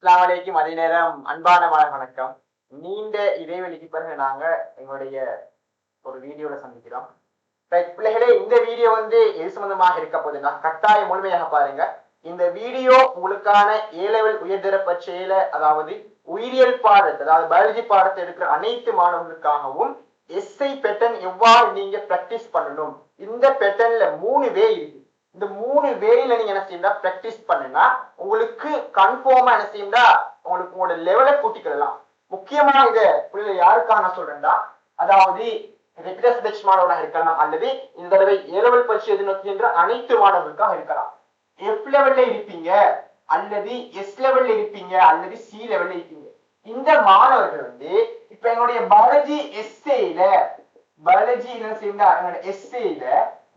அஸ்ஸலாமு அலைக்கும். அதே நேரம் அன்பான வணக்கம். நீண்ட இடைவெளிக்கு பிறகு நாங்க எங்களுடைய ஒரு வீடியோல சந்திக்கிறோம். பிள்ளைகளே, இந்த வீடியோ எது சம்பந்தமாக இருக்க போகுதுன்னா, கட்டாயம் முழுமையாக பாருங்க. இந்த வீடியோ உங்களுக்கான ஏ-லெவல் உயர்தர பரீட்சையில, அதாவது உயிரியல் பாடத்தை, அதாவது பயாலஜி பாடத்தை எடுக்கிற அனைத்து மாணவர்களுக்காகவும் எஸ்ஐ பேட்டர்ன் எவ்வாறு நீங்க பிராக்டிஸ் பண்ணணும். இந்த பேட்டர்ன்ல 3 வே இருக்கு. இந்த 3 வேல நீங்க என்ன செய்யணும், பிராக்டிஸ் பண்ணுனா உங்களுக்கு கன்ஃபார்மா என்ன செய்யும்டா, உங்களுக்கு உங்களோட லெவலை கூட்டிக்கலாம். முக்கியமா இத புரியல யாருக்காக நான் சொல்றேன்டா, அதாவது ரெகுலர் பெட்ச் மாணவர்களாக இருக்கலாம், அல்லது இந்த தடவை ஏ-லெவல் பரீட்சை எதிர்நோக்குகின்ற அனைத்து மாணவர்களுக்காக இருக்கலாம். எஃப் லெவல்ல இருப்பீங்க, அல்லது எஸ் லெவல்ல இருப்பீங்க, அல்லது சி லெவல்ல இருப்பீங்க. இந்த மாணவர்கள் இப்ப எங்களுடைய பயாலஜி எஸ்ஏல என்ன செய்யும்டா, எங்களோட எஸ்ஏல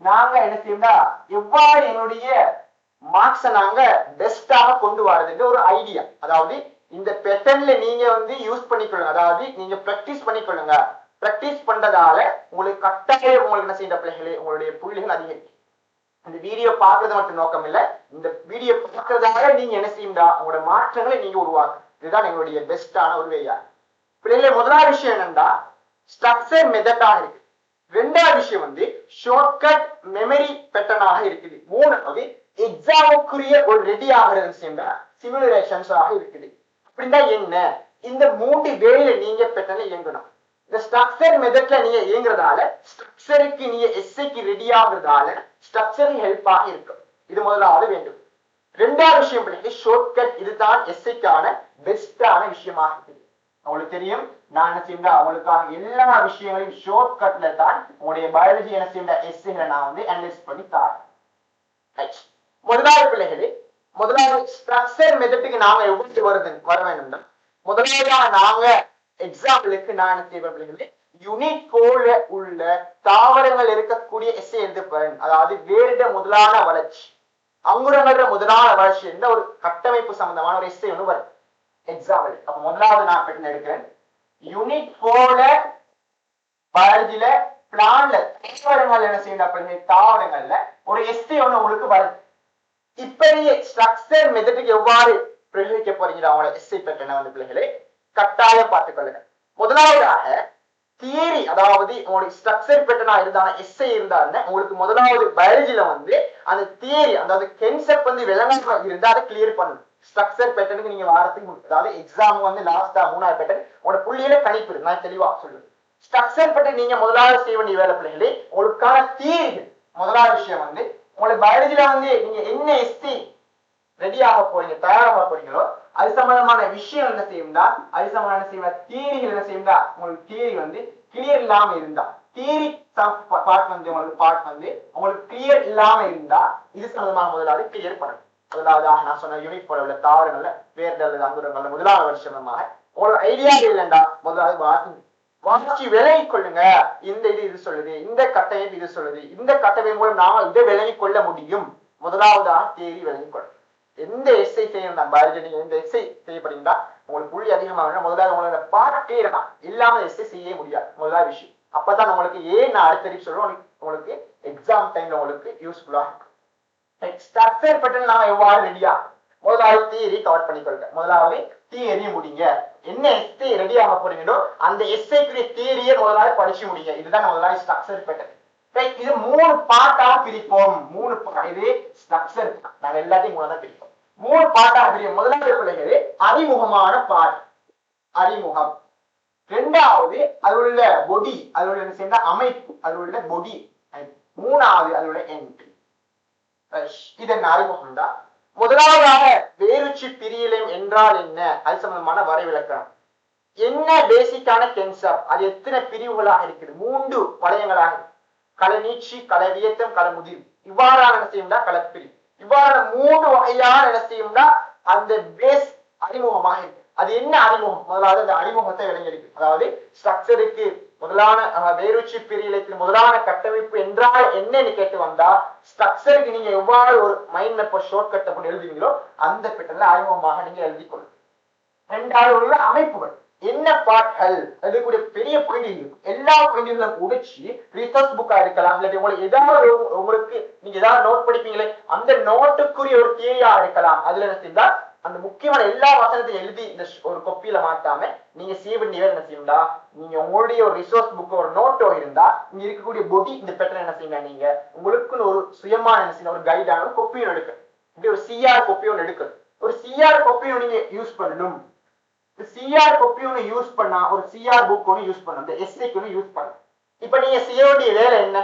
நாங்க என்ன செய்யணும்டா, எவ்வாறு என்னுடைய மார்க்ஸை நாங்க பெஸ்டாக கொண்டு வரதுன்ற ஒரு ஐடியா. அதாவது இந்த பேட்டர்ன்ல நீங்க யூஸ் பண்ணிக்கொள்ளுங்க, அதாவது நீங்க பிராக்டிஸ் பண்ணிக்கொள்ளுங்க. பிராக்டிஸ் பண்றதால உங்களுக்கு கட்டாயம் உங்களுக்கு என்ன செய்யற பிள்ளைகளே, உங்களுடைய புள்ளிகள் அதிகரிக்கும். இந்த வீடியோ பார்க்கறது மட்டும் நோக்கம் இல்ல, இந்த வீடியோ பார்க்கறதால நீங்க என்ன செய்யும்டா, உங்களோட மாற்றங்களை நீங்க உருவாக்கு. இதுதான் எங்களுடைய பெஸ்டான ஒரு வேயா. பிள்ளைகளே, முதலாவது விஷயம் என்னன்னா, ஸ்ட்ரக்சர் மெத்தடாக இருக்கு. ரெண்டாவது விஷயம் ஷார்ட்கட் மெமரி பேட்டர்னாக இருக்குது. மூணாவது எக்ஸாமுக்குரிய ஒரு ரெடி ஆகிறது சிமுலேஷன்ஸ் ஆக இருக்குது. அப்படின்னா என்ன, இந்த 3 வேலையில நீங்க பேட்டர்ன்ல இயங்கணும். இந்த ஸ்ட்ரக்சர் மெத்தட்ல நீங்க இயங்குறதால ஸ்ட்ரக்சருக்கு நீங்க எஸ்ஐக்கு ரெடி ஆகுறதால ஸ்ட்ரக்சரிங் ஹெல்ப் ஆக இருக்கும். இது முதலாவது வேண்டும். ரெண்டாவது விஷயம் பிள்ளைங்க, ஷார்ட்கட். இதுதான் எஸ்ஐக்கான பெஸ்டான விஷயமாக இருக்குது. உங்களுக்கு தெரியும், நான் என்ன செய்யறா, அவங்களுக்காக எல்லா விஷயங்களையும் ஷார்ட் கட்ல தான் உங்களுடைய பயாலஜி என்ன செய்யற எஸ்ஐகளை நான் அனலைஸ் பண்ணி தரேன். முதலாவது பிள்ளைகளே, முதலாவது ஸ்ட்ரக்சர் மெத்தடுக்கு நாங்க எப்படி வர வேணும்னா, முதலாவதாக நாங்க எக்ஸாம்பிளுக்கு நான் என்ன செய்வேன் பிள்ளைகளே, யூனிட் 4ல உள்ள தாவரங்கள் இருக்கக்கூடிய எஸ்ஐ எழுதுப்பேன். அதாவது வேரிட முதலான வளர்ச்சி, அங்குரங்கள முதலான வளர்ச்சி என்ற ஒரு கட்டமைப்பு சம்பந்தமான ஒரு எஸ்ஐ ஒன்று வரும் எக்ஸாம்பிள். அப்ப முதலாவது நான் பெற்று எடுக்கிறேன். யூனிட் 4ல பயாலஜில பிளான்ல தாவரங்கள் என்ன செய்யணும், தாவரங்கள்ல ஒரு எஸ்ஐ ஒண்ணு உங்களுக்கு வருது. இப்படியே ஸ்ட்ரக்சர் மெத்தடுக்கு எவ்வாறு பிரயோகிக்க போறீங்க அவங்களோட எஸ்ஐ பேட்டர்ன் பிள்ளைகளே கட்டாயம் பார்த்துக்கொள்ளுங்க. முதலாவதாக தியரி, அதாவது உங்களுக்கு ஸ்ட்ரக்சர் பேட்டர்னா இருந்தா எஸ்ஐ இருந்தாருன்னா உங்களுக்கு முதலாவது பயாலஜில அந்த தியரி, அதாவது கன்செப்ட் விளங்காம இருந்தா அதை கிளியர் பண்ணணும். ஸ்ட்ரக்சர் பேட்டர்னுக்கு நீங்க வாரத்துக்கு, அதாவது எக்ஸாம் லாஸ்டா 3வது பேட்டர்ன் உங்களோட புள்ளியில கணிப்பு இருக்கு. நான் தெளிவா சொல்லுவேன். ஸ்ட்ரக்சர் பேட்டர்ன் நீங்க முதலாவது செய்ய வேண்டிய வேலை பிள்ளைகளே, உங்களுக்கான தியரிகள். முதலாவது விஷயம் உங்களுக்கு பயாலஜில நீங்க என்ன எஸ்டி ரெடி ஆக போறீங்க, தயாராக போறீங்களோ அது சம்பந்தமான விஷயம் என்ன செய்யும்னா, அது சம்பந்தமான என்ன செய்யும், தியரிகள் என்ன செய்யும்னா, உங்களுக்கு தியரி கிளியர் இல்லாம இருந்தா, தியரி பார்ட் உங்களுக்கு கிளியர் இல்லாம இருந்தா இது சம்பந்தமாக முதலாவது கிளியர் பண்ணணும். முதலாவதாக நான் சொன்ன யூனிட் 4 உள்ள தாவரங்கள்ல வேர்கள் அங்குரங்கள்ல முதலாவது வருஷமாக உங்களோட ஐடியா இல்லைண்டா, முதலாவது வாசி விலகி கொள்ளுங்க. இந்த இது சொல்லுது, இந்த கட்டமைப்பு இது சொல்லுது, இந்த கட்டமைப்பு மூலம் நாம இதை விலகி கொள்ள முடியும். முதலாவதாக தேதி விலகி கொள்ளும். எந்த எஸ்ஐ செய்யணும் பயாலஜி, நீங்க எந்த எஸ்ஐ செய்யப்படுறீங்களா உங்களுக்கு புள்ளி அதிகமாக முதலாவது உங்களோட பாட்டே இருக்கலாம், இல்லாம எஸ்ஐ செய்ய முடியாது. முதலாவது விஷயம். அப்பதான் உங்களுக்கு ஏன் நான் அடுத்த சொல்றோம், உங்களுக்கு எக்ஸாம் டைம்ல உங்களுக்கு யூஸ்ஃபுல்லா இருக்கும். ஸ்ட்ரக்சர் பேட்டர்ன் நாம எவ்வாறு ரெடியா, முதலாவது தியரி கவர் பண்ணிக்கொள்ளுங்க. முதலாவது தியரி முடிங்க. என்ன எஸ்ஐ ரெடி ஆக போறீங்களோ அந்த எஸ்ஐக்குரிய தியரியை முதலாவது படிச்சு முடிங்க. இதுதான் முதலாவது ஸ்ட்ரக்சர் பேட்டர்ன். இது 3 பார்ட்டாக பிரிப்போம். 3 இது ஸ்ட்ரக்சர். நாங்க எல்லாத்தையும் 3 தான் பிரிப்போம். 3 பார்ட்டாக பிரிப்போம். முதலாவது பிள்ளைகளே அறிமுகமான பார்ட், அறிமுகம். ரெண்டாவது அது உள்ள பொடி, அது உள்ள என்ன செய்ய அமைப்பு, அது உள்ள பொடி. மூணாவது அது உள்ள என்ட்ரி. இது என்ன அறிமுகம் தான். முதலாவதாக வேறுச்சி பிரியலம் என்றால் என்ன, அது சம்பந்தமான வரைவிலக்கணம். என்ன பேசிக்கான கென்சர், அது எத்தனை பிரிவுகளாக இருக்குது, 3 வளையங்களாக இருக்கு. கலை நீட்சி, கலை வியத்தம், கலை முதிர்வு. இவ்வாறான என்ன செய்யும்னா கலப்பிரி. இவ்வாறு 3 வகையான என்ன செய்யும்னா அந்த பேஸ் அறிமுகமாக இருக்கு. அது என்ன அறிமுகம், முதலாவது அந்த அறிமுகத்தை விளங்கியிருக்கு. அதாவது ஸ்ட்ரக்சருக்கு முதலான வேறுச்சி பிரியலத்தின் முதலான கட்டமைப்பு என்றால் என்னன்னு கேட்டு வந்தா, ஸ்ட்ரக்சருக்கு நீங்க எவ்வாறு ஒரு மைண்ட் மேப் ஷார்ட் கட் பண்ணி எழுதுவீங்களோ அந்த பேட்டர்ன்ல அறிமுகமாக நீங்க எழுதி கொள்ளுங்க. ரெண்டாவது உள்ள அமைப்புகள், என்ன பாட்கள், அதுக்குரிய பெரிய பாயிண்ட் இருக்கும். எல்லா பாயிண்ட்களும் உடைச்சி ரிசர்ச் புக்கா இருக்கலாம், இல்லாட்டி உங்களுக்கு ஏதாவது உங்களுக்கு நீங்க ஏதாவது நோட் படிப்பீங்களே அந்த நோட்டுக்குரிய ஒரு தியரியா இருக்கலாம். அதுல என்ன செய்தா அந்த முக்கியமான எல்லா வசனத்தையும் எழுதி இந்த ஒரு கொப்பியில மாட்டாம நீங்க செய்ய வேண்டிய என்ன செய்யுங்களா, நீங்க உங்களுடைய ஒரு ரிசோர்ஸ் புக் ஒரு நோட்டோ இருந்தா இங்க இருக்கக்கூடிய பொடி இந்த பேட்டர்ன் என்ன செய்யுங்க, நீங்க உங்களுக்குன்னு ஒரு சுயமான என்ன செய்யணும், ஒரு கைடான ஒரு கொப்பியும் எடுக்க, இப்படி ஒரு சிஆர் கொப்பி ஒன்று எடுக்க, ஒரு சிஆர் கொப்பி ஒன்று நீங்க யூஸ் பண்ணணும். சிஆர் கொப்பி ஒன்று யூஸ் பண்ணா ஒரு சிஆர் புக் ஒன்று யூஸ் பண்ணணும், இந்த எஸ்ஏக்கு ஒன்று யூஸ் பண்ணணும். இப்ப நீங்க செய்ய வேண்டிய வேலை என்ன,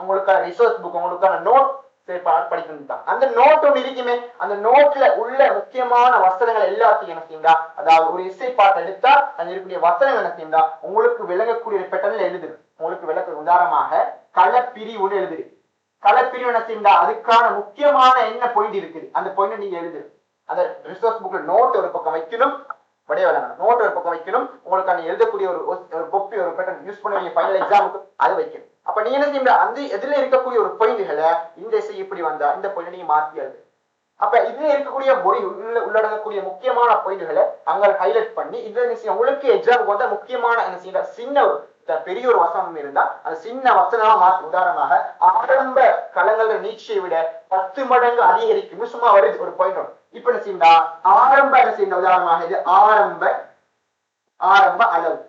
உங்களுக்கான ரிசோர்ஸ் புக் உங்களுக்கான நோட் படிக்கணும் தான். அந்த நோட் ஒன்று இருக்குமே, அந்த நோட்ல உள்ள முக்கியமான வசனங்கள் எல்லாத்தையும் என்ன செய்யுங்க, அதாவது ஒரு இசை பாட்டு எடுத்தா அது இருக்கக்கூடிய வசனங்கள் என்ன செய்யுங்க உங்களுக்கு விளங்கக்கூடிய பேட்டர்ன்ல எழுதுது. உங்களுக்கு விளக்க உதாரணமாக களப்பிரிவுன்னு எழுதுது. களப்பிரிவு என்ன செய்யுங்க, அதுக்கான முக்கியமான என்ன பாயிண்ட் இருக்குது அந்த பாயிண்ட் நீங்க எழுதுது. அந்த ரிசோர்ஸ் புக்ல நோட் ஒரு பக்கம் வைக்கணும், வடிய விளங்கணும், நோட் ஒரு பக்கம் வைக்கணும், உங்களுக்கான எழுதக்கூடிய ஒரு கொப்பி ஒரு பேட்டர்ன் யூஸ் பண்ணுவீங்க ஃபைனல் எக்ஸாமுக்கு, அது வைக்கணும். அப்ப நீங்க என்ன செய்ய, அந்த எதுல இருக்கக்கூடிய ஒரு பாயிண்ட்களை இந்த இசை இப்படி வந்தா இந்த பாயிண்ட் நீங்க மாத்தி எழுது. அப்ப இதுல இருக்கக்கூடிய மொழி உள்ளடங்கக்கூடிய முக்கியமான பாயிண்ட்களை அங்க ஹைலைட் பண்ணி இதுல உங்களுக்கு எக்ஸாமுக்கு வந்தா முக்கியமான என்ன செய்ய, சின்ன பெரிய ஒரு வசனம் இருந்தா அந்த சின்ன வசனமா மாற்றி, உதாரணமாக ஆரம்ப களங்கள நீட்சியை விட 10 மடங்கு அதிகரிக்கும் சும்மா வருது ஒரு பாயிண்ட். இப்ப என்ன செய்யா ஆரம்ப என்ன செய்ய, உதாரணமாக இது ஆரம்ப அளவு,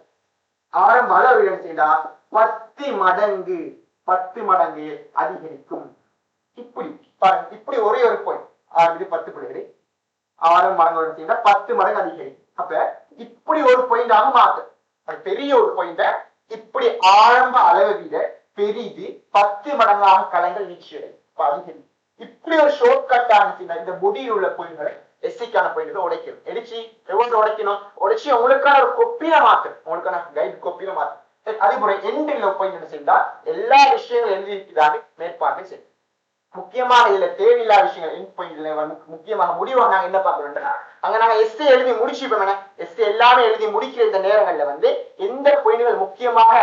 ஆரம்ப அளவு என்ன செய்யா 10 மடங்கு அதிகரிக்கும். இப்படி பாருங்க, இப்படி ஒரே ஒரு பாயிண்ட், இது 10 பிள்ளைகள் ஆரம்ப மடங்கு செய்ய 10 மடங்கு அதிகரிக்கும். அப்ப இப்படி ஒரு பாயிண்டாக மாத்து, அது பெரிய ஒரு பாயிண்ட இப்படி ஆரம்ப அளவை விட பெரிது 10 மடங்காக களங்கள் நீட்சியடை அதிகரிக்கும். இப்படி ஒரு ஷார்ட் கட் ஆனிச்சுன்னா இந்த முடியில் உள்ள பாயிண்ட்களை எஸ்சிக்கான பாயிண்ட்களை உடைக்கணும். எடிச்சு எவ்வளவு உடைக்கணும், உடைச்சு உங்களுக்கான ஒரு கொப்பியில மாத்து, உங்களுக்கான கைட் கொப்பியில மாத்து. அதே போல எண்டில் பாயிண்ட் என்ன செய்தா எல்லா விஷயங்களும் எழுதியிருக்கிறாரு மேற்பார்வை செய்யும். முக்கியமாக இதுல தேவையில்லாத விஷயங்கள் எண்ட் பாயிண்ட்ல முக்கியமாக முடிவாக நாங்க என்ன பார்க்கணும்னா, அங்க நாங்க எஸ்ஏ எழுதி முடிச்சுப்போம். எஸ்ஏ எல்லாமே எழுதி முடிக்கிற இந்த நேரங்கள்ல எந்த பாயிண்ட்கள் முக்கியமாக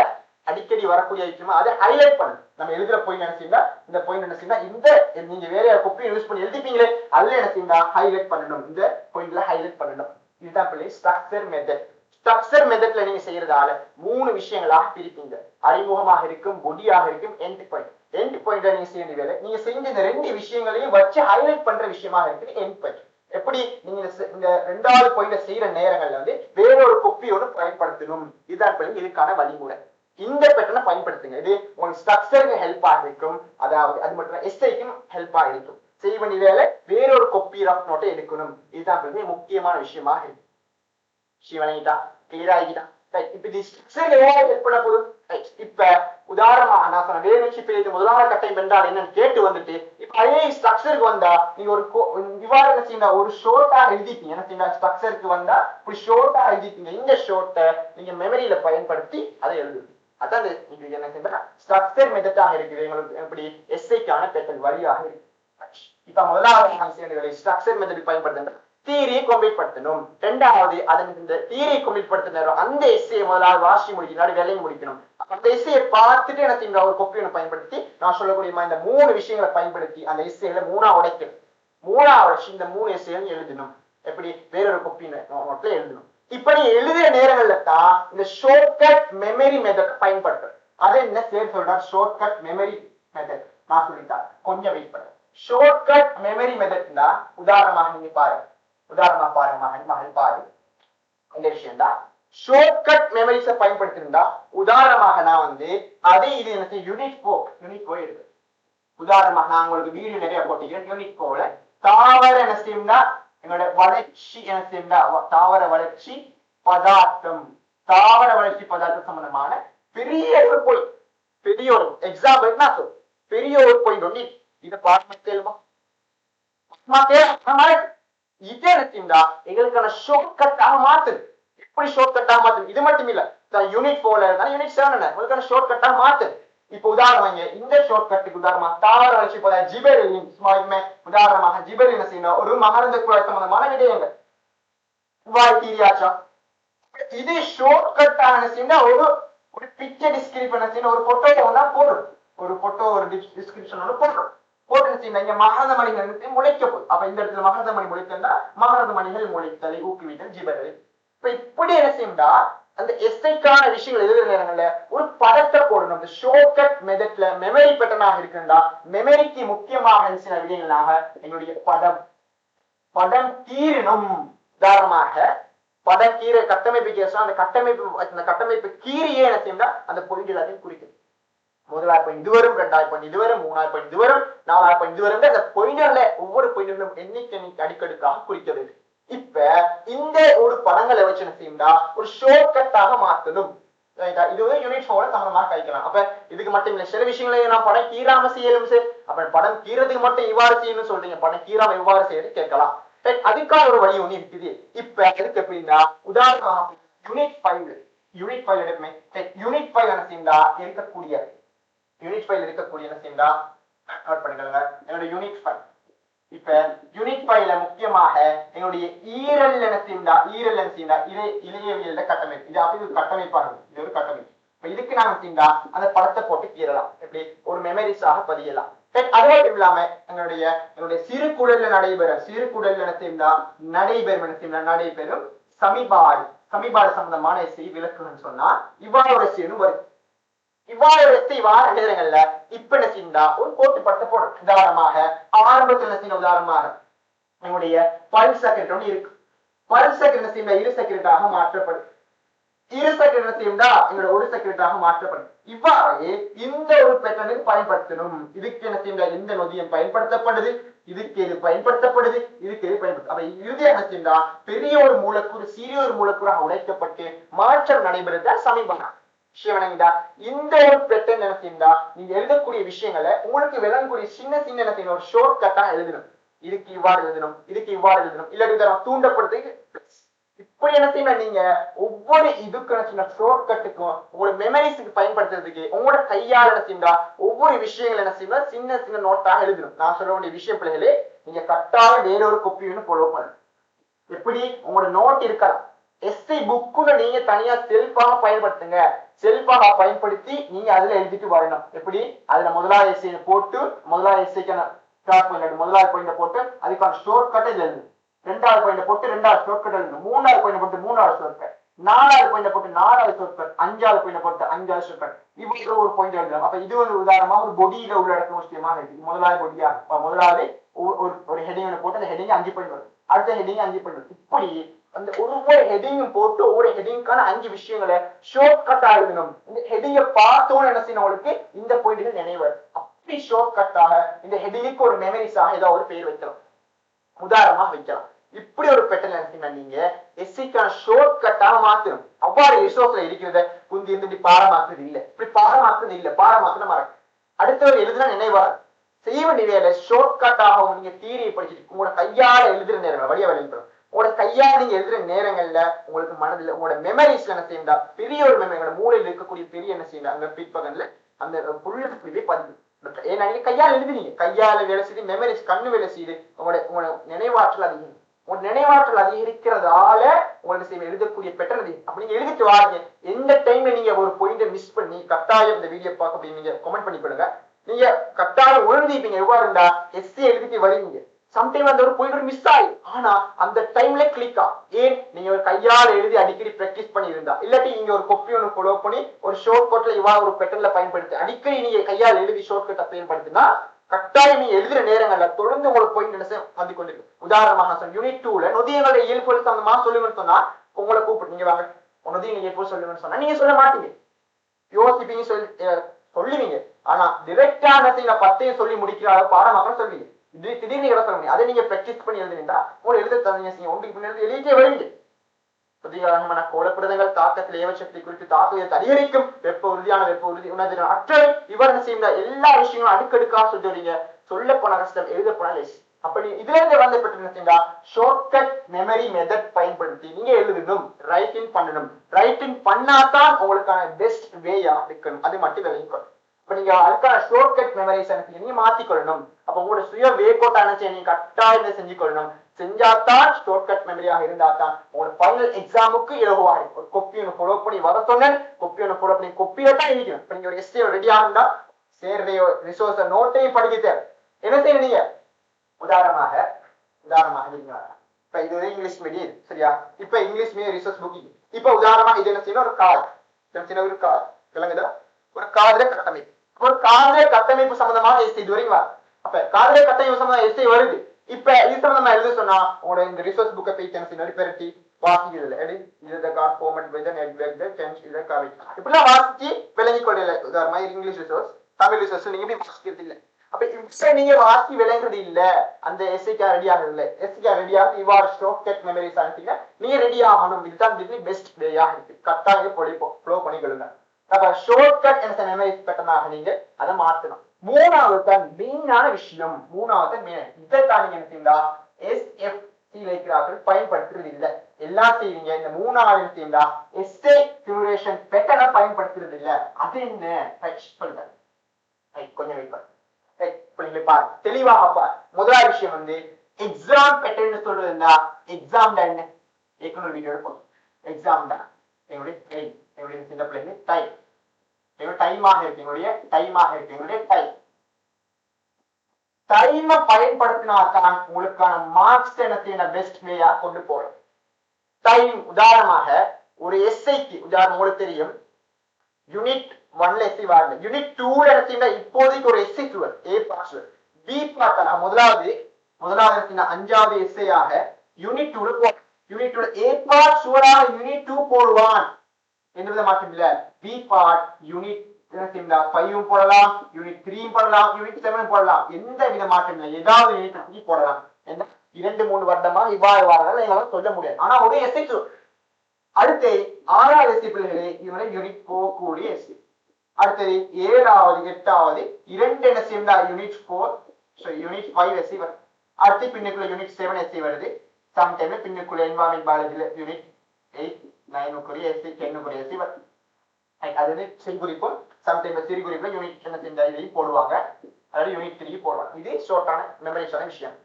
அடிக்கடி வரக்கூடிய விஷயமா அதை ஹைலைட் பண்ணணும். நம்ம எழுதுற பாயிண்ட் என்ன செய்யா, இந்த பாயிண்ட் என்ன செய்யா, இந்த நீங்க வேற கொப்பி யூஸ் பண்ணி எழுதிப்பீங்களே அதுல என்ன செய்யா ஹைலைட் பண்ணணும், இந்த பாயிண்ட்ல ஹைலைட் பண்ணணும். இதுதான் பிள்ளை ஸ்ட்ரக்சர் மெத்தட். ஸ்ட்ரக்சர் மெத்தட்ல நீங்க செய்யறதால 3 விஷயங்களாக பிரிப்பீங்க. அறிமுகமாக இருக்கும், பொடியாக இருக்கும், எண்ட் பாயிண்ட். எண்ட் பாயிண்ட் நீங்க செய்ய வேண்டிய வேலை, நீங்க செஞ்ச இந்த 2 விஷயங்களையும் வச்சு ஹைலைட் பண்ற விஷயமாக இருக்குது எண்ட் பாயிண்ட். எப்படி நீங்க இந்த 2வது பாயிண்ட செய்யற நேரங்கள்ல வேறொரு கொப்பியோடு பயன்படுத்தணும். இதுதான் இதுக்கான வழிமுறை. இந்த பேட்டர்னை பயன்படுத்துங்க. இது உங்களுக்கு ஸ்ட்ரக்சருக்கு ஹெல்ப் ஆகிருக்கும், அதாவது அது மட்டும் எஸ்ஐக்கும் ஹெல்ப் ஆகிருக்கும். செய்ய வேண்டிய வேலை வேறொரு கொப்பி ரஃப் நோட்டை எடுக்கணும். இதுதான் முக்கியமான விஷயமாக இருக்கு. வழங்கிட்டா கிளியர் ஆகிட்டா. இப்ப இது ஸ்ட்ரக்சர் எவ்வளவு ஹெல்ப் பண்ண போகுது. இப்ப உதாரணமாக நான் சொன்ன வேர்வச்சு பெய்து முதலாவது கட்டம் என்றால் என்னன்னு கேட்டு வந்துட்டு இப்ப அதே ஸ்ட்ரக்சருக்கு வந்தா நீங்க ஒரு இவ்வாறு என்ன செய்ய, ஒரு ஷோர்ட்டா எழுதிப்பீங்க. என்ன செய்ய, ஸ்ட்ரக்சருக்கு வந்தா இப்படி ஷோர்ட்டா எழுதிப்பீங்க. இந்த ஷோர்ட்டை நீங்க மெமரியில பயன்படுத்தி அதை எழுதுவீங்க. அதான் இது என்ன செய்ய ஸ்ட்ரக்சர் மெத்தடாக இருக்குது. எங்களுக்கு எப்படி எஸ்ஐக்கான பேட்டர்ன் வழியாக இருக்கு. இப்ப முதலாவது ஸ்ட்ரக்சர் மெத்தட் பயன்படுத்துங்க, தியரியை கம்ப்ளீட் படுத்தணும். 2வது அதன் இந்த தியரியை கம்ப்ளீட் படுத்தின அந்த எஸ்ஏ முதலாவது வாசி முடிக்கணும், வேலையை முடிக்கணும். அந்த எஸ்ஏ பார்த்துட்டு என்ன செய்யணும், ஒரு கொப்பி ஒன்று பயன்படுத்தி நான் சொல்லக்கூடிய இந்த 3 விஷயங்களை பயன்படுத்தி அந்த எஸ்ஏல 3ஆ உடைக்கணும். 3ஆ உடைச்சு இந்த 3 எஸ்ஏ எழுதணும். எப்படி வேறொரு கொப்பி நோட்ல எழுதணும். இப்படி எழுதுற நேரங்கள்ல தான் இந்த ஷார்ட்கட் மெமரி மெத்தட் பயன்படுத்தும். அது என்ன பேர் சொல்றா, ஷார்ட்கட் மெமரி மெத்தட். நான் சொல்லித்தான், கொஞ்சம் வெயிட் பண்ணுங்க. ஷார்ட்கட் மெமரி மெத்தட்னா உதாரணமாக நீங்க பாருங்க, மகள் பாரு இந்த விஷயம் தான் ஷார்ட்கட் மெமரிஸை பயன்படுத்திருந்தா. உதாரணமாக நான் அதே இது எனக்கு யூனிட் 4 இருக்கு. உதாரணமாக நான் உங்களுக்கு வீடியோ நிறைய போட்டிக்கிறேன். யூனிட் 4ல தாவர என்ன செய்யும்னா எங்களோட வளர்ச்சி என்ன செய்யும்னா தாவர வளர்ச்சி பதார்த்தம் சம்பந்தமான பெரிய ஒரு பாயிண்ட், பெரிய ஒரு எக்ஸாம்பிள் நான் சொல்றேன். பெரிய ஒரு பாயிண்ட் ஒண்ணு இதை பார்க்க இதே எடுத்தீங்களா எங்களுக்கான ஷார்ட்கட்டாக மாத்துது. எப்படி ஷார்ட்கட்டாக மாத்துது, இது மட்டும் இல்ல, யூனிட் 4ல இருந்தா யூனிட் 7 உங்களுக்கான ஷார்ட்கட்டாக மாத்துது. இப்ப உதாரணம் இந்த ஷார்ட்கட்டுக்கு உதாரணமா தாவர வளர்ச்சி போல ஜிபெரிலின் உதாரணமாக ஜிபெரில் என்ன செய்யணும், ஒரு மகரந்த குழாய் சம்பந்தமான விடயங்கள் வாய்த்தீரியாச்சா. இது ஷார்ட்கட்டாக என்ன செய்யணும், ஒரு பிக்சர் டிஸ்கிரிப்ஷன் ஒரு போட்டோ ஒன்னா போடுறோம், ஒரு போட்டோ ஒரு டிஸ்கிரிப்ஷன் ஒன்று போடுறோம். போட்டு மகரந்த மணிகள் முளைக்க போகுது. அப்ப இந்த இடத்துல மகரந்த மணி முளைத்தா மகரந்த மணிகள் முளைத்தலை ஊக்குவித்தல் ஜிபெரில். இப்ப இப்படி என்ன செய்யும்டா அந்த எஸ்ஐக்கான விஷயங்கள் எழுதுற நேரங்கள்ல ஒரு படத்தை போடணும். இந்த ஷார்ட்கட் மெத்தட்ல மெமரி பேட்டர்னாக இருக்குண்டா மெமரிக்கு முக்கியமாக சில விடயங்களாக எங்களுடைய படம் படம் கீறணும். உதாரணமாக படம் கீரை கட்டமைப்பு கேசம் அந்த கட்டமைப்பு கீரியே என்ன செய்யும்னா அந்த பொருள் எல்லாத்தையும் குறிக்குது. முதலாவது பாயிண்ட் இது வரும், ரெண்டாவது பாயிண்ட் இது வரும், மூணாவது பாயிண்ட் இது வரும், நாலாவது பாயிண்ட் இது வரும். அந்த பாயிண்டர்ல ஒவ்வொரு பாயிண்டர்களும் எண்ணிக்கை அடுக்கடுக்காக குறிக்கிறது. இப்ப இந்த ஒரு படங்களை வச்சு என்ன செய்யும்னா ஒரு ஷார்ட் கட்டாக மாத்தணும். இது வந்து யூனிட் 4 சம்பந்தமாக கழிக்கலாம். அப்ப இதுக்கு மட்டும் இல்ல, சில விஷயங்களை நான் படம் கீராம செய்யலும் சார். அப்ப படம் கீறதுக்கு மட்டும் இவ்வாறு செய்யணும்னு சொல்றீங்க, படம் கீராம இவ்வாறு செய்யறது கேட்கலாம். அதுக்கான ஒரு வழி ஒண்ணு இருக்குது. இப்ப அதுக்கு எப்படின்னா உதாரணமாக யூனிட் 5 எடுப்பமே. யூனிட் 5 என்ன செய்யும்னா இருக்கக்கூடிய என்ன செய்யும்னா நோட் பண்ணிக்கோங்க. என்னோட யூனிட் 5 இப்ப யூனிட் 5ல முக்கியமாக எங்களுடைய ஈரல் என்ன செய்யும்னா இளையவியல்ல கட்டமைப்பு. இது அப்படி ஒரு கட்டமைப்பானது, இது ஒரு கட்டமைப்பு. இப்ப இதுக்கு நாங்க செய்யும்னா அந்த படத்தை போட்டு கீறலாம், எப்படி ஒரு மெமரிஸாக பதியலாம். அது மட்டும் இல்லாம எங்களுடைய சிறு குடல்ல நடைபெறும் சமீபாடு சம்பந்தமான எஸ்ஐ விளக்குன்னு சொன்னா இவ்வாறு ஒரு எஸ்ஐன்னு வருது. இவ்வாறு வார நேரங்கள்ல இப்ப என்ன செய்யா ஒரு கோட்டுப்பட்ட போடும். உதாரணமாக ஆரம்பத்தில் என்ன செய்யணும், உதாரணமாக நம்முடைய பல் செகண்ட் ஒன்று இருக்கு. பல் செகண்ட் என்ன செய்யா 2 செகண்டாக மாற்றப்படும். 2 செகண்ட் என்ன செய்யா எங்களோட 1 செகண்டாக மாற்றப்படும். இவ்வாறு இந்த ஒரு பேட்டர்னுக்கு பயன்படுத்தணும். இதுக்கு என்ன செய்யா எந்த நொதியம் பயன்படுத்தப்படுது, இதுக்கு எது பயன்படுத்தப்படுது, இதுக்கு எது பயன்படுது. அப்ப இறுதியா என்ன செய்யா பெரிய ஒரு மூலக்கூறு சிறிய ஒரு மூலக்கூறாக உடைக்கப்பட்டு மாற்றம் நடைபெறுதா சமீபம் விஷயம்டா. இந்த ஒரு பேட்டர்ன் என்ன செய்யா நீங்க எழுதக்கூடிய விஷயங்களை உங்களுக்கு விளங்கக்கூடிய சின்ன என்ன செய்யணும், ஒரு ஷார்ட் கட்டா எழுதணும். இதுக்கு இவ்வாறு எழுதணும், இதுக்கு இவ்வாறு எழுதணும், இல்லாட்டி தூண்டப்படுறதுக்கு இப்படி என்ன செய்யணும். நீங்க ஒவ்வொரு இதுக்கு ஷார்ட் கட்டுக்கும் உங்களோட மெமரிஸுக்கு பயன்படுத்துறதுக்கு உங்களோட கையால் என்ன செய்யா ஒவ்வொரு விஷயங்கள் என்ன செய்யணும் சின்ன நோட்டாக எழுதணும். நான் சொல்ல வேண்டிய விஷயம் பிள்ளைகளே, நீங்க கட்டாயம் வேறொரு கொப்பின்னு ஃபாலோ பண்ணணும். எப்படி உங்களோட நோட் இருக்கலாம், எஸ்ஐ புக்குன்னு நீங்க தனியா செல்ஃபாக பயன்படுத்துங்க. செல்ஃபாக பயன்படுத்தி நீங்க அதுல எழுதிட்டு வரணும். எப்படி அதுல முதலாவது எஸ்ஐ போட்டு முதலாவது எஸ்ஐக்கான முதலாவது பாயிண்ட் போட்டு அதுக்கான ஷார்ட் கட் எழுதணும். 2வது பாயிண்ட் போட்டு 2வது ஷார்ட் கட் எழுதணும். 3வது பாயிண்ட் போட்டு 3வது ஷார்ட் கட், 4வது பாயிண்ட் போட்டு 4வது ஷார்ட் கட், 5வது பாயிண்ட் போட்டு 5வது ஷார்ட் கட், இப்படி ஒரு பாயிண்ட் எழுதணும். அப்ப இது வந்து உதாரணமா ஒரு பொடியில உள்ள இடத்துல முக்கியமாக இருக்கு. முதலாவது பொடியா முதலாவது ஒரு ஹெடிங் போட்டு அந்த ஹெடிங் 5 பாயிண்ட் வரும், அடுத்த ஹெடிங் 5 பாயிண்ட் வரும். இப்படி அந்த ஒவ்வொரு ஹெடிங்கும் போட்டு ஒவ்வொரு ஹெடிங்கான 5 விஷயங்களை ஷார்ட் கட் ஆகணும். இந்த ஹெடிங்க பார்த்தோன்னு என்ன செய்யணும், உங்களுக்கு இந்த பாயிண்ட்கள் நினைவு. அப்படி ஷார்ட் கட்டாக இந்த ஹெடிங்க்கு ஒரு மெமரிஸாக ஏதாவது ஒரு பேர் வைக்கலாம், உதாரணமா வைக்கலாம். இப்படி ஒரு பேட்டர்ன் என்ன செய்யணும், நீங்க எஸ்சிக்கான ஷார்ட் கட்டாக மாத்தணும். அவ்வாறு ரிசோர்ஸ்ல இருக்கிறத குந்தி இருந்து பாரமாக்குறது இல்ல, இப்படி பாரமாக்குறது இல்ல, பாரமாக்குன மறக்க அடுத்தவர் எழுதுனா நினைவாரு செய்ய வேண்டிய வேலை ஷார்ட் கட்டாக நீங்க தீரியை படிச்சுட்டு உங்களோட கையால எழுதுற நேரங்கள் வழியா வெளியிடும். உங்களோட கையால் நீங்க எழுதுற நேரங்கள்ல உங்களுக்கு மனதில் உங்களோட மெமரிஸ்ல என்ன செய்யா பெரிய ஒரு மெமரி மூளையில் இருக்கக்கூடிய பெரிய என்ன செய்யல அங்க பிற்பகன்ல அந்த புள்ளி பதிவு. ஏன்னா நீங்க கையால் எழுதுனீங்க, கையால வேலை செய்து மெமரிஸ் கண்ணு வேலை செய்து உங்களோட நினைவாற்றல் அதிகம். உங்களோட நினைவாற்றல் அதிகரிக்கிறதால உங்களுக்கு செய்ய எழுதக்கூடிய பெட்டர் அப்ப நீங்க எழுதிட்டு வாங்க. எந்த டைம்ல நீங்க ஒரு பாயிண்ட மிஸ் பண்ணி கட்டாயம் இந்த வீடியோ பார்க்க அப்படின்னு நீங்க கமெண்ட் பண்ணி கொடுங்க. நீங்க கட்டாயம் உணர்ந்தீப்பீங்க எவ்வாறுண்டா எஸ்சி எழுதிட்டு வருவீங்க. சம்டைம் அந்த ஒரு பாயிண்ட் மிஸ் ஆகும், ஆனா அந்த டைம்ல கிளிக் ஆகும். ஏன் நீங்க ஒரு கையால எழுதி அடிக்கடி பிராக்டிஸ் பண்ணி இருந்தா, இல்லாட்டி நீங்க ஒரு கொப்பி ஒன்று ஃபாலோ பண்ணி ஒரு ஷார்ட் கட்ல இவ்வா ஒரு பெட்டர்ல பயன்படுத்தி அடிக்கடி நீங்க கையால் எழுதி ஷார்ட் கட்டை பயன்படுத்தினா கட்டாயம் நீங்க எழுதுற நேரங்கள்ல தொடர்ந்து உங்களுக்கு பாயிண்ட் என்ன வந்து கொண்டிருக்கு. உதாரணமாக யூனிட் 2ல நொதியங்களோட இயல்புகள் சம்பந்தமா சொல்லுங்கன்னு சொன்னா உங்களை கூப்பிட்டு நீங்க வாங்க நொதிய இயல்பு சொல்லுங்கன்னு சொன்னா நீங்க சொல்ல மாட்டீங்க, யோசிப்பீங்க, சொல்லுவீங்க. ஆனா டிரெக்டா நான் 10 சொல்லி முடிக்கிற பாடமாக சொல்லுவீங்க. திடீர்னு சொல்ல முடியும். அதை நீங்க பிராக்டிஸ் பண்ணி எழுதுனீங்கன்னா உங்களை எழுத தந்தீங்க ஒன்றுக்கு பின்னாடி எழுதிட்டே வருவீங்க. புதியமான கோலப்பிரதங்கள் தாக்கத்தில் ஏவசக்தி குறித்து தாக்குதல் அதிகரிக்கும் வெப்ப உறுதி உணர்வு அற்றல் இவர் செய்ய எல்லா விஷயங்களும் அடுக்கடுக்காக சொல்றீங்க. சொல்ல போன கஷ்டம், எழுத போன லேஸ். அப்படி இதுல இருந்து வந்து பெற்று ஷார்ட்கட் மெமரி மெத்தட் பயன்படுத்தி நீங்க எழுதணும், ரைட்டிங் பண்ணணும். ரைட்டிங் பண்ணாதான் உங்களுக்கான பெஸ்ட் வேயா இருக்கணும். அது மட்டும் விளைவிக்கணும். இப்ப நீங்க அதுக்கான ஷார்ட்கட் மெமரிஸ் நீங்க மாத்திக்கொள்ளணும். அப்ப உங்களோட சுய வேகோட்டா நீங்க கட்டாயம் செஞ்சுக்கொள்ளணும். செஞ்சாத்தான் ஷார்ட்கட் மெமரியாக இருந்தாத்தான் உங்களோட ஃபைனல் எக்ஸாமுக்கு இலகுவா இருக்கும். ஒரு கொப்பி ஒன்று ஃபாலோ பண்ணி வர சொன்னேன், கொப்பி ஒன்று ஃபாலோ பண்ணி கொப்பியை தான் எழுதிக்கணும். இப்ப நீங்க ஒரு எஸ்ஏ ரெடி ஆகுண்டா சேர்றையோ ரிசோர்ஸ் நோட்டையும் படிக்க தேவை. என்ன செய்யணும் நீங்க உதாரணமாக இப்ப இது இங்கிலீஷ் மீடியம் சரியா. இப்ப இங்கிலீஷ் மீடியம் ரிசோர்ஸ் புக்கிங். இப்ப உதாரணமா இது என்ன செய்யணும், ஒரு கார் விளங்குதா, ஒரு காதல கட்டமைப்பு. ஒரு காதல கட்டமைப்பு சம்பந்தமாக எஸ்ஐ இது வரைக்கும் அப்ப காதல கட்டமைப்பு சம்பந்தமாக எஸ்ஐ வருது. இப்ப இது சம்பந்தமா எழுத சொன்னா உங்களோட இந்த ரிசோர்ஸ் புக்கை போய் என்ன பெருட்டி வாசிக்கிறது எடி இது car format by the network the dense இது கார் இப்படிலாம் வாசிச்சு விளங்கி கொள்ளல உதாரணமா இங்கிலீஷ் ரிசோர்ஸ் தமிழ் ரிசோர்ஸ் நீங்க இப்படி வாசிக்கிறது இல்ல அப்ப இப்ப நீங்க வாசி விளங்குறது இல்ல அந்த எஸ்ஐக்கா ரெடி ஆகுது இல்ல எஸ்ஐக்கா ரெடி ஆகுது இவார் ஸ்டோக் டெக் மெமரிஸ் ஆகிட்டீங்க நீங்க ரெடி ஆகணும் இதுதான் இதுல பெஸ்ட் வேயா இருக்கு கட்டாயம் ஃப்ளோ பண்ணிக்கொள்ளுங்க அப்ப ஷார்ட்கட் என்ற மெமரிஸ் பேட்டர்னாக நீங்க அதை மாத்தணும் மூணாவது தான் மெயினான விஷயம் மூணாவது மெயின் இதைத்தான் நீங்க என்ன செய்யா எஸ்எஃப்சி லைக்கிறார்கள் பயன்படுத்துறது இல்ல எல்லாம் செய்வீங்க இந்த மூணாவது செய்யா எஸ்ஏ கியூரேஷன் பேட்டர்னை பயன்படுத்துறது இல்ல அது என்ன சொல்லுங்க கொஞ்சம் வெயிட் பண்ணுங்க பாரு தெளிவாக பாரு முதலாவது விஷயம் வந்து எக்ஸாம் பேட்டர்ன் சொல்றதுன்னா எக்ஸாம் தான் என்ன ஏற்கனவே வீடியோ எடுப்போம் எக்ஸாம் தான் எங்களுடைய சின்ன பிள்ளைங்க டைம் டைமாக இருக்கு எங்களுடைய டைமை பயன்படுத்தினால்தான் உங்களுக்கான மார்க்ஸ் என்ன பெஸ்ட் வேயா கொண்டு போறோம் டைம் உதாரணமாக ஒரு எஸ்ஐக்கு உதாரணம் உங்களுக்கு தெரியும் யூனிட் 1ல எஸ்ஐ வரல யூனிட் 2ல எடுத்தீங்கன்னா இப்போதைக்கு ஒரு எஸ்ஐ சுவர் ஏ பார்ட் பி பார்ட் முதலாவது அஞ்சாவது எஸ்ஐ ஆக யூனிட் 2ல போ யூனிட் 2ல ஏ பார்ட் சுவராக யூனிட் 2 போடுவான் எந்த மாற்றம் இல்ல பி பார்ட் யூனிட் 5 போடலாம் யூனிட் 3 போடலாம் யூனிட் 7 போடலாம் எந்த வித மாற்றம் இல்லை ஏதாவது யூனிட் 3 போடலாம் என்ன 2-3 வருடமா இவ்வாறு வாரங்கள் எங்களால சொல்ல முடியாது ஆனா ஒரு எஸ்ஐ அடுத்து 6வது எஸ்ஐ பிள்ளைகளே இவனை யூனிட் 4 கூடிய எஸ்ஐ அடுத்தது 7வது 8வது இரண்டு என்ன சேர்ந்தா யூனிட் 4 யூனிட் 5 எஸ்ஐ வருது அடுத்து பின்னுக்குள்ள யூனிட் 7 எஸ்ஐ வருது சம்டைம்ல பின்னுக்குள்ள என்வாயன்மெண்ட் பயாலஜில யூனிட் 8 9 கூடிய எஸ்ஐ 10 கூடிய எஸ்ஐ வருது அது சிறுகுறிப்பும் சம்டைம்ல சிறுகுறிப்புல யூனிட் என்ன சேர்ந்தா இதையும் போடுவாங்க அதாவது யூனிட் 3 போடுவாங்க இது ஷார்ட்டான மெமரிஸான விஷயம்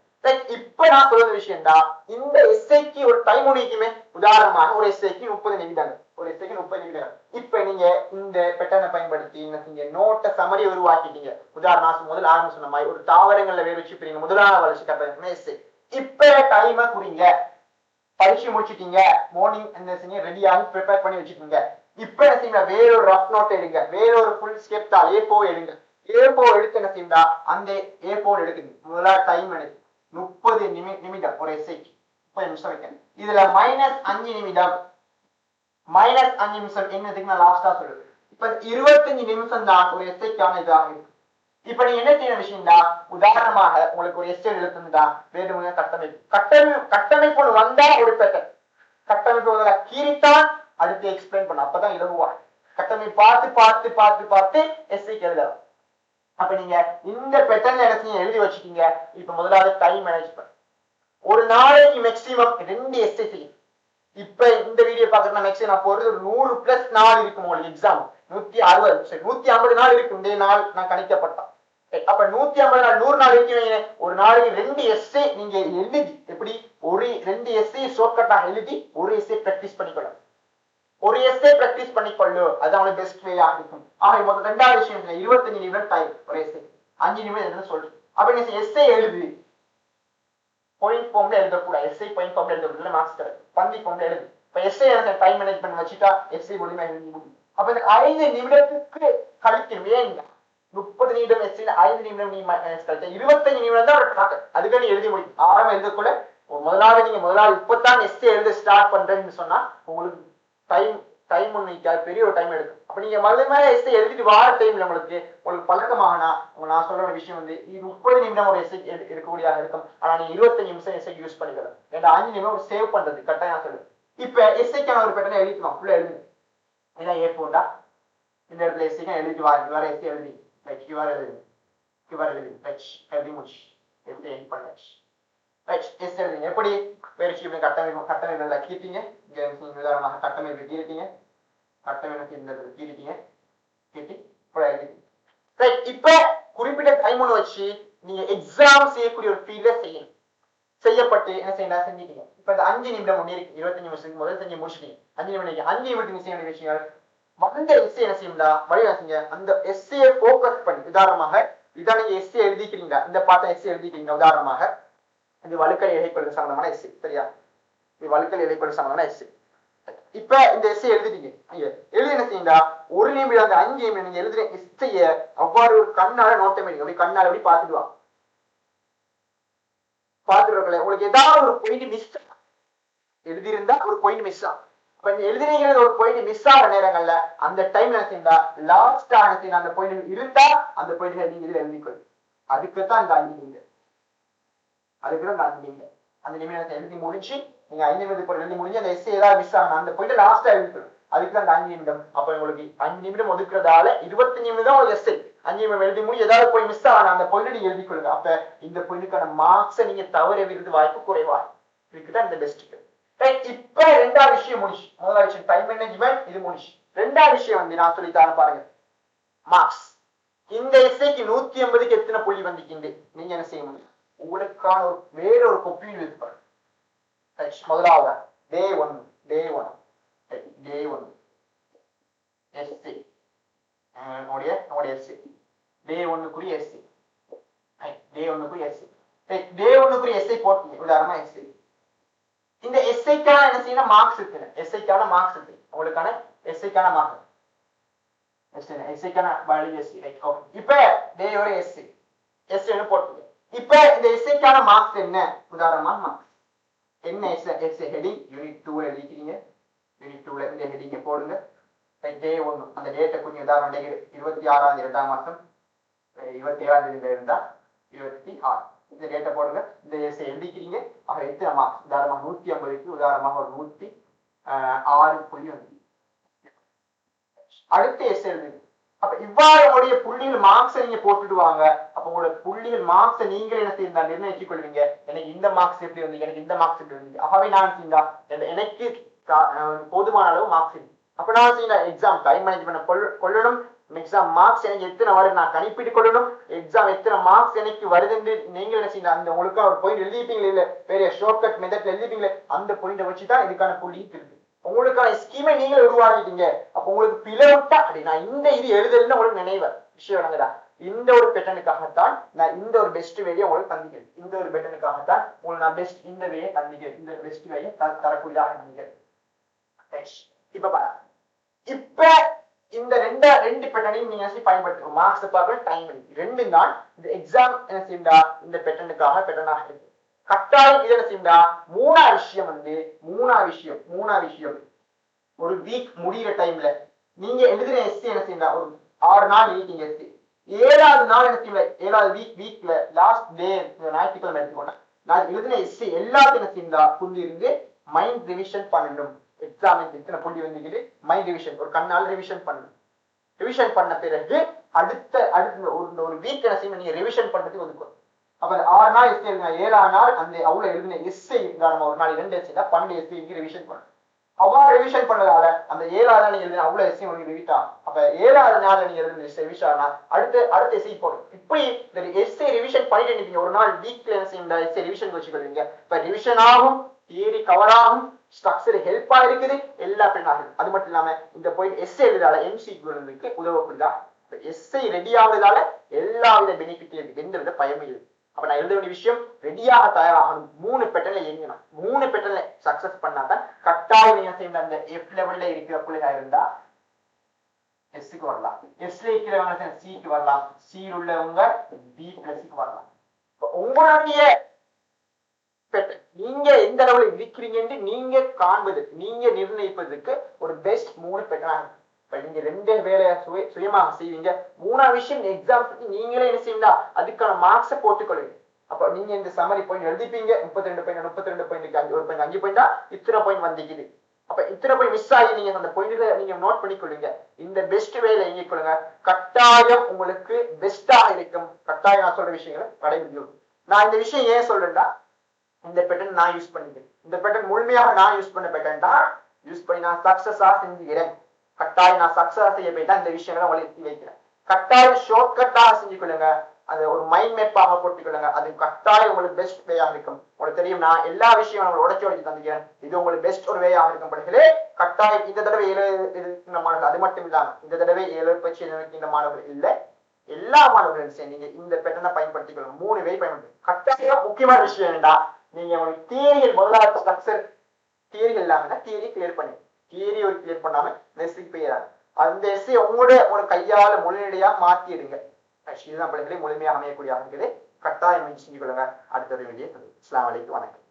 இப்ப நான் சொல்ற விஷயம் தான் இந்த எஸ்ஐக்கு ஒரு டைம் ஒன்றுக்குமே உதாரணமாக ஒரு எஸ்ஐக்கு 30 நிமிடங்கள் இப்ப நீங்க இந்த பேட்டர்னை பயன்படுத்தி என்ன செஞ்சீங்க நோட்டை சமரி உருவாக்கிட்டீங்க உதாரணம் முதல் ஆரம்பம் சொன்ன மாதிரி ஒரு தாவரங்கள்ல வேறு வச்சுப்பீங்க முதலாவது வளர்ச்சி கட்டணம் எஸ்ஐ இப்ப டைமை குறிங்க பரீட்சை முடிச்சிட்டீங்க மார்னிங் என்ன செஞ்சீங்க ரெடியாகி ப்ரிப்பேர் பண்ணி வச்சுக்கீங்க இப்ப என்ன செய்யுங்க வேறொரு ரஃப் நோட் எடுங்க வேறொரு ஃபுல் ஸ்கெப் தான் A4 எடுங்க A4 எடுத்து என்ன செய்யுங்க அந்த A4 எடுக்குது முதலாவது டைம் எடுத்து 30 நிமிடம் ஒரு எஸ்ஐக்கு 30 நிமிஷம் வைக்கணும் இதுல -5 நிமிடம் -5 நிமிஷம் என்னதுக்கு நான் லாஸ்டா சொல்லுவேன் இப்ப 25 நிமிஷம் தான் ஒரு எஸ்ஐக்கான இதாக இருக்கு இப்ப நீங்க என்ன செய்யற விஷயம்னா உதாரணமாக உங்களுக்கு ஒரு எஸ்ஐ எழுத்துந்தா வேறு கட்டமைப்பு வந்தா ஒரு பேட்டர்ன் கட்டமைப்பு கீறித்தான் அடுத்து எக்ஸ்பிளைன் பண்ண அப்பதான் இலகுவா கட்டமைப்பு பார்த்து எஸ்ஐக்கு எழுதலாம் அப்ப நீங்க இந்த பேட்டர்ன்ல என்ன எழுதி வச்சுட்டீங்க இப்ப முதலாவது டைம் மேனேஜ்மெண்ட் ஒரு நாளைக்கு மேக்ஸிமம் 2 எஸ்ஐ செய்யும் இப்ப இந்த வீடியோ பாக்குறதுனா மேக்ஸிமம் நான் போறது ஒரு 100+ நாள் இருக்கும் உங்களுக்கு எக்ஸாம் 150 நாள் இருக்கு இந்த நாள் நான் கணிக்கப்பட்டேன் அப்ப 150 நாள் 100 நாள் இருக்கு ஒரு நாளைக்கு 2 எஸ்ஐ நீங்க எழுதி எப்படி ஒரு 2 எஸ்ஐ ஷார்ட்கட்டா எழுதி ஒரு எஸ்ஐ பிராக்டிஸ் பண்ணிக்கொள்ளலாம் ஒரு எஸ்ஐ பிராக்டிஸ் பண்ணிக்கொள்ளு அது அவனுக்கு பெஸ்ட் வேயா இருக்கும் ஆக முதல் ரெண்டாவது விஷயம் 25 நிமிடம் டைம் ஒரு எஸ்ஐ 5 நிமிடம் என்ன சொல்றேன் அப்ப நீ எஸ்ஐ எழுது பாயிண்ட் ஃபார்ம்ல எழுதக்கூடாது எஸ்ஐ பாயிண்ட் ஃபார்ம்ல எழுதக்கூடாது மார்க்ஸ் தரும் பந்தி ஃபார்ம்ல எழுது இப்ப எஸ்ஐ டைம் மேனேஜ்மெண்ட் வச்சுட்டா எஸ்ஐ மூலமா எழுதி முடியும் அப்ப இந்த 5 நிமிடத்துக்கு கழிக்கணும் ஏங்க 30 நிமிடம் எஸ்ஐல 5 நிமிடம் நீ கழிச்சா 25 நிமிடம் தான் ஒரு டாக்கர் அதுக்கு நீ எழுதி முடியும் ஆரம்பம் எழுதக்குள்ள முதலாவது இப்பதான் எஸ்ஐ எழுத ஸ்டார்ட் பண்றேன்னு சொன்னா உங்களுக்கு டைம் ஒண்ணு பெரிய ஒரு டைம் எடுக்கும் அப்ப நீங்க மறுபடியும் எஸ்ஐ எழுதிட்டு வார டைம்ல உங்களுக்கு பழக்கமாகனா நான் சொல்ற ஒரு விஷயம் வந்து 30 நிமிடம் ஒரு எஸ்ஐ எடுக்கக்கூடியதாக இருக்கும் ஆனா நீங்க 25 நிமிஷம் எஸ்ஐ யூஸ் பண்ணிக்கலாம் ஏன்னா 5 நிமிடம் சேவ் பண்றது கட்டாயம் சொல்லு இப்ப எஸ்ஐக்கான ஒரு பேட்டர்னை எழுதிக்கலாம் ஃபுல்லா எழுதுங்க இதான் A4 இந்த இடத்துல எஸ்ஐக்கு எழுதிட்டு வார எஸ்ஐ எழுதி எழுதி முடிச்சு எஸ்ஐ எண்ட் பண்ணாச்சு எஸ் எழுதுங்க எப்படி வேறு கட்டமைப்பு கீட்டிங்க உதாரணமாக கட்டமைப்பு கீறிட்டீங்க கீட்டி இப்ப குறிப்பிட்ட டைம் ஒன்று வச்சு நீங்க எக்ஸாம் செய்யக்கூடிய ஒரு ஃபீல்ட்ல செய்யணும் செய்யப்பட்டு என்ன செய்யணும் செஞ்சிட்டீங்க இப்ப இந்த 5 நிமிடம் ஒண்ணு இருக்கு 25 நிமிஷத்துக்கு முதல் செஞ்சு முடிச்சிட்டீங்க 5 நிமிடம் 5 நிமிடத்துக்கு செய்ய வேண்டிய விஷயங்கள் வந்த எஸ்ஏ என்ன செய்யுங்களா வழி செய்யுங்க அந்த எஸ்ஏ போக்கஸ் பண்ணி உதாரணமாக இதான் நீங்க எஸ்ஏ எழுதிக்கிறீங்களா இந்த பாட்டை எஸ்ஏ எழுதிக்கிறீங்க உதாரணமாக இது வழுக்கல் இழைப்பது சம்பந்தமான எஸ்ஐ சரியா இது வழுக்கல் இழைப்பது சம்பந்தமான எஸ்ஐ இப்ப இந்த எஸ்ஐ எழுதிட்டீங்க எழுதி என்ன செய்யுங்களா ஒரு நிமிடம் அந்த 5 நிமிடம் நீங்க எழுதுற எஸ்ஐய அவ்வாறு ஒரு கண்ணால நோட்டம் எடுங்க அப்படி கண்ணால எப்படி பார்த்துடுவாங்க பாத்துருக்கல உங்களுக்கு ஏதாவது ஒரு பாயிண்ட் மிஸ் எழுதியிருந்தா ஒரு பாயிண்ட் மிஸ் ஆகும். அப்ப எழுதினீங்கிறது ஒரு பாயிண்ட் மிஸ் ஆகிற நேரங்கள்ல அந்த டைம்ல என்ன லாஸ்ட் ஆனது அந்த பாயிண்ட் இருந்தா அந்த பாயிண்ட் நீங்க இதுல எழுதிக்கொள்ளு. அதுக்குதான் இந்த 5 நிமிடம். அதுக்குதான் இந்த 5 நிமிடம். அந்த நிமிடத்தை எழுதி முடிச்சு நீங்க 5 நிமிடத்துக்கு எழுதி முடிஞ்சு அந்த எஸ்ஏ ஏதாவது மிஸ் ஆகணும் அந்த பாயிண்ட் லாஸ்டா எழுதிக்கணும். அதுக்குதான் அந்த 5 நிமிடம். அப்ப உங்களுக்கு 5 நிமிடம் ஒதுக்குறதால 20 நிமிடம் ஒரு எஸ்ஏ 5 நிமிடம் எழுதி முடிஞ்சு ஏதாவது போய் மிஸ் ஆகணும் அந்த பாயிண்ட் நீங்க எழுதி கொள்ளுங்க. அப்ப இந்த பாயிண்ட்டுக்கான மார்க்ஸை நீங்க தவற விருது வாய்ப்பு குறைவா. இதுக்குதான் இந்த பெஸ்ட். இப்ப ரெண்டாவது விஷயம் முடிச்சு. முதலாவது விஷயம் டைம் மேனேஜ்மெண்ட், இது முடிச்சு. ரெண்டாவது விஷயம் வந்து நான் சொல்லித்தார பாருங்க, மார்க்ஸ். இந்த எஸ்ஐக்கு 150க்கு எத்தனை புள்ளி வந்துக்கிண்டு நீங்க என்ன செய்ய முடியும்? உங்களுக்கான ஒரு வேற ஒரு கொப்பீடு இருப்பாரு. முதலாவது டே 1 எஸ்சி நம்முடைய எஸ்சி டே 1க்குரிய எஸ்சி டே 1க்குரிய எஸ்ஐ போட்டீங்க. உதாரணமா எஸ்சி இந்த எஸ்ஐக்கான என்ன செய்யணும் மார்க்ஸ் இருக்கு. எஸ்ஐக்கான மார்க்ஸ் இருக்கு. உங்களுக்கான எஸ்ஐக்கான மார்க் எஸ்ஐக்கான பயாலஜி எஸ்சி ரைட். ஓகே இப்போ டே ஒரு எஸ்சி ன்னு போட்டுங்க. இப்போ இந்த எஸ்ஐக்கான மார்க்ஸ் என்ன? உதாரணமா மார்க்ஸ் என்ன எஸ்ஐ ஹெடிங் யூனிட் 2 எழுதிக்கிறீங்க. யூனிட் 2ல இந்த ஹெடிங்க போடுங்க. டே 1 அந்த டேட்டை கொஞ்சம் உதாரணம் 26 2ஆம் மாசம் 27 இருந்தா 26 இந்த டேட்டை போடுங்க. இந்த எஸ்ஐ எழுதிக்கிறீங்க. ஆக எத்தனை மார்க்ஸ்? உதாரணமாக 150க்கு உதாரணமாக ஒரு 106 புள்ளி வந்து அடுத்த எஸ்ஐ எழுதுங்க. அப்ப இவ்வாறு உங்களுடைய புள்ளிகள் மார்க்ஸ் நீங்க போட்டுடுவாங்க. அப்ப உங்களோட புள்ளிகள் மார்க்ஸை நீங்களே என்ன செய்ய நிர்ணயிச்சுக் கொள்வீங்க. எனக்கு இந்த மார்க்ஸ் எப்படி வந்து, எனக்கு இந்த மார்க்ஸ் எப்படி வந்து. ஆகவே நான் செய்யா எனக்கு போதுமான அளவு மார்க்ஸ். அப்ப நான் செய்ய எக்ஸாம் டைம் மேனேஜ்மெண்ட் கொள்ளணும். எக்ஸாம் மார்க்ஸ் எனக்கு எத்தனை வருது நான் கணிப்பிட்டு கொள்ளணும். எக்ஸாம் எத்தனை மார்க்ஸ் எனக்கு வருதுன்னு நீங்க என்ன செய்யணும். அந்த உங்களுக்கு ஒரு பாயிண்ட் எழுதிப்பீங்களே, இல்ல வேற ஷார்ட்கட் மெத்தட்ல எழுதிப்பீங்களே, அந்த பாயிண்ட வச்சுதான் இதுக்கான புள்ளி இருக்கு. உங்களுக்கான ஸ்கீமை நீங்களே உருவாக்கிட்டீங்க. அப்ப உங்களுக்கு பிழை விட்டா அப்படி நான் இந்த இது எழுதலன்னு உங்களுக்கு நினைவு விஷயம் என்னங்கடா, இந்த ஒரு பேட்டர்னுக்காகத்தான் நான் இந்த ஒரு பெஸ்ட் வேலையை உங்களுக்கு தந்திக்கிறேன். இந்த ஒரு பேட்டர்னுக்காகத்தான் உங்களுக்கு நான் பெஸ்ட் இந்த வேலையை தந்திக்கிறேன். இந்த பெஸ்ட் வேலையை தரக்கூடியதாக தந்திக்கிறேன். இப்ப பாருங்க, இப்ப இந்த ரெண்டு பேட்டர்னையும் நீங்க பயன்படுத்தும் மார்க்ஸ் பார்க்கணும் டைம் ரெண்டு தான் இந்த எக்ஸாம் என்ன செய்யா இந்த பேட்டர்னுக்காக பேட்டர்னாக இருக்கு. கட்டாயம் இது என்ன செய்யா மூணா விஷயம் ஒரு வீக் முடிகிற டைம்ல நீங்க எழுதுற எஸ்சி என்ன செய்யா ஒரு 6 நாள் எழுதிங்க எஸ்சி. 7வது நாள் என்ன செய்யல 7வது வீக்ல லாஸ்ட் டே ஞாயிற்றுக்கிழமை எடுத்துக்கோங்க. நான் எழுதின எஸ்சி எல்லாத்தையும் என்ன செய்யா புள்ளி இருந்து மைண்ட் ரிவிஷன் பண்ணணும். எக்ஸாம் எத்தனை புள்ளி வந்துக்கிட்டு மைண்ட் ரிவிஷன் ஒரு கண்ணால் ரிவிஷன் பண்ணணும். ரிவிஷன் பண்ண பிறகு அடுத்த ஒரு வீக் என்ன செய்யணும் நீங்க ரிவிஷன் பண்றதுக்கு ஒதுக்கும். அப்ப 6 நாள் எஸ்சி எழுதுங்க. 7ஆம் நாள் அந்த அவ்வளவு எழுதின எஸ்ஐ ஒரு நாள் 2 எஸ்சி 12 எஸ்சி ரிவிஷன் பண்ணணும். அவ்வளவு ரிவிஷன் பண்ணதால அந்த 7ஆவது நாள் நீங்க எழுதின அவ்வளவு எஸ்சி உங்களுக்கு ரிவிட் ஆகும். அப்ப 7ஆவது நாள் நீங்க எழுதின ரிவிஷன் ஆனா அடுத்த எஸ்சி போடும். இப்படி இந்த எஸ்ஐ ரிவிஷன் பண்ணிட்டு நீங்க ஒரு நாள் வீக்ல என்ன செய்யுங்க எஸ்ஐ ரிவிஷன் வச்சுக்கொள்வீங்க. இப்ப ரிவிஷன் ஆகும், தியரி கவர் ஆகும், ஸ்ட்ரக்சர் ஹெல்ப்பா இருக்குது, எல்லா ஆகுது. அது மட்டும் இல்லாம இந்த பாயிண்ட் எஸ்ஐ எழுதால எம்சிக்கு உதவக்கூடியதா. எஸ்ஐ ரெடி ஆகுறதால எல்லா வித பெனிஃபிட் இருக்கு, எந்த வித பயமும் இல்லை. அப்ப நான் எழுத வேண்டிய விஷயம் ரெடியாக தயாராகணும். 3 பேட்டர்ல இயங்கணும். 3 பேட்டர்ல சக்சஸ் பண்ணாதான் கட்டாயம் நீங்க செய்யணும். அந்த எஃப் லெவல்ல இருக்கிற பிள்ளையா இருந்தா எஸ்க்கு வரலாம், எஸ்ல இருக்கிறவங்க சிக்கு வரலாம், சி உள்ளவங்க பி பிளஸ்க்கு வரலாம். உங்களுடைய நீங்க எந்த அளவுல இருக்கிறீங்கன்னு நீங்க காண்பது, நீங்க நிர்ணயிப்பதற்கு ஒரு பெஸ்ட் 3 பேட்டர்ன். இப்ப நீங்க 2 வேலையை சுயமாக செய்வீங்க. 3ஆவது விஷயம் எக்ஸாம்ஸுக்கு நீங்களே என்ன செய்யுங்களா அதுக்கான மார்க்ஸை போட்டுக்கொள்வீங்க. அப்ப நீங்க இந்த சமரி பாயிண்ட் எழுதிப்பீங்க. 32 பாயிண்ட் ஒரு பாயிண்ட் 5 பாயிண்டா இத்தனை பாயிண்ட் வந்துக்குது. அப்ப இத்தனை பாயிண்ட் மிஸ் ஆகி நீங்க அந்த பாயிண்ட்ல நீங்க நோட் பண்ணிக்கொள்வீங்க. இந்த பெஸ்ட் வேலை எங்க கொள்ளுங்க, கட்டாயம் உங்களுக்கு பெஸ்டா இருக்கும். கட்டாயம் நான் சொல்ற விஷயங்களை கடைபிடிக்கும். நான் இந்த விஷயம் ஏன் சொல்றேன்னா, இந்த பேட்டர்ன் நான் யூஸ் பண்ணிக்கிறேன். இந்த பேட்டர்ன் முழுமையாக நான் யூஸ் பண்ண பேட்டர்ன் தான் யூஸ் பண்ணி நான் சக்சஸா செஞ்சுக்கிறேன். கட்டாயம் நான் சக்சஸா செய்ய போய் தான் இந்த விஷயங்களை உங்களுக்கு வைக்கிறேன். கட்டாயம் ஷார்ட் கட்டாக செஞ்சுக்கொள்ளுங்க. அது ஒரு மைண்ட் மேப்பாக போட்டுக்கொள்ளுங்க. அது கட்டாயம் உங்களுக்கு பெஸ்ட் வேயாக இருக்கும். உங்களுக்கு தெரியும், நான் எல்லா விஷயமும் உங்களுக்கு உடச்சு தந்துக்கிறேன். இது உங்களுக்கு பெஸ்ட் ஒரு வேயாக இருக்கும். படுகளே கட்டாயம் இந்த தடவை 7 மாணவர்கள், அது மட்டும் இல்லாம இந்த தடவை 7 பயிற்சி இந்த மாணவர்கள் இல்லை, எல்லா மாணவர்களும் சரி நீங்க இந்த பேட்டர்னை பயன்படுத்திக்கொள்ளுங்க. 3 வே பயன்படுத்தி கட்டாயம். முக்கியமான விஷயம் என்னடா, நீங்க உங்களுக்கு தியரிகள் முதலாவது ஸ்ட்ரக்சர் தியரிகள் இல்லாம தியரி கிளியர் பண்ணி தியரி ஒரு கிளியர் பண்ணாம நெஸ்டிங் பெயராது. அந்த எஸ்ஸை உங்களோட கையால முழுநடையா மாற்றிடுங்க. இதுதான் பிள்ளைகளை முழுமையாக அமையக்கூடிய இருக்குது. கட்டாயம் செஞ்சு கொள்ளுங்க. அடுத்த ஒரு வீடியோ அஸ்ஸலாமு அலைக்கும், வணக்கம்.